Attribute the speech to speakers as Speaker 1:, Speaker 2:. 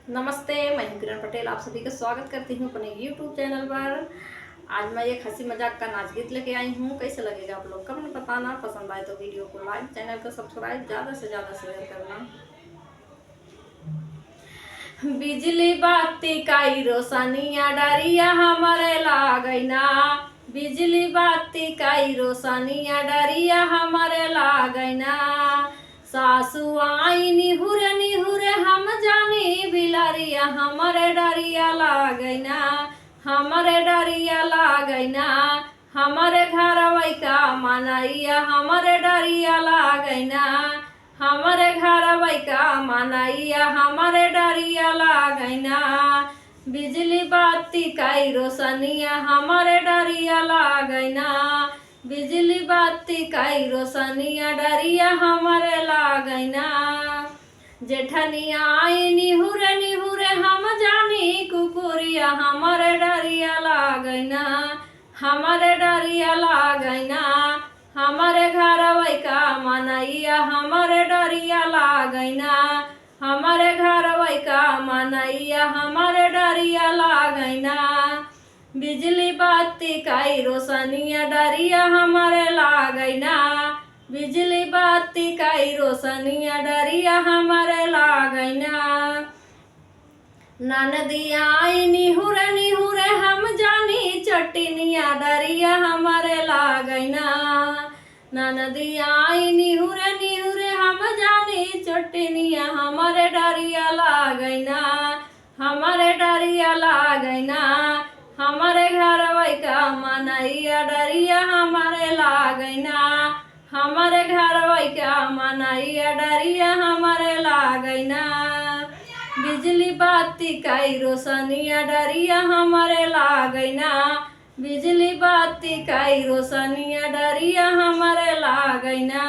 Speaker 1: नमस्ते, मैं हूं किरण पटेल। आप सभी का स्वागत करती हूं अपने YouTube चैनल पर। आज मैं एक हंसी मजाक का नाच गीत लेके आई हूं। कैसे लगेगा आप लोग कमेंट बताना। पसंद आए तो वीडियो को लाइक, चैनल को सब्सक्राइब, ज़्यादा से ज़्यादा शेयर करना। बिजली बाती काई रोशनिया डरिया हमारे लागैना। बिजली बाती काई रोशनिया डरिया हमारे लागैना। सासु आई निहुरे निहुरे हम जानी बिलरिया हमारे डरिया लागैना। हमारे डरिया लागैना। हमारे घर वैका मनैया हमारे डरिया लागैना। हमारे घर वैका मनैया हमारे डरिया लागैना। बिजली बाती काई रोशनिया हमारे डरिया लागैना। बिजली बाती काई रोशनिया डरिया हमारे लागैना। जेठनिया आई निहुरे निहुरे हम जानी कुकुरिया हमारे डरिया लागैना। हमारे डरिया लागैना। हमारे घर वैका मनैया हमारे डरिया लागैना। हमारे घर वैका मनैया हमारे डरिया लागैना। बिजली बाती काई रोशनिया डरिया हमारे लागैना। बिजली बाती काई रोशनिया डरिया हमारे लागैना। ननदिया आई निहुरे निहुरे हम जानी चटनिया डरिया हमारे लागैना। ननदिया आई निहुरे निहुरे हम जानी चटनिया हमारे डरिया लागैना। हमारे डरिया लागैना। हमारे घर वैका मनैया डरिया हमारे लागैना। हमारे घर वैका मनैया डरिया हमारे लागैना। बिजली बाती काई रोशनिया डरिया हमारे लागैना। बिजली बाती काई रोशनिया डरिया हमारे लागैना।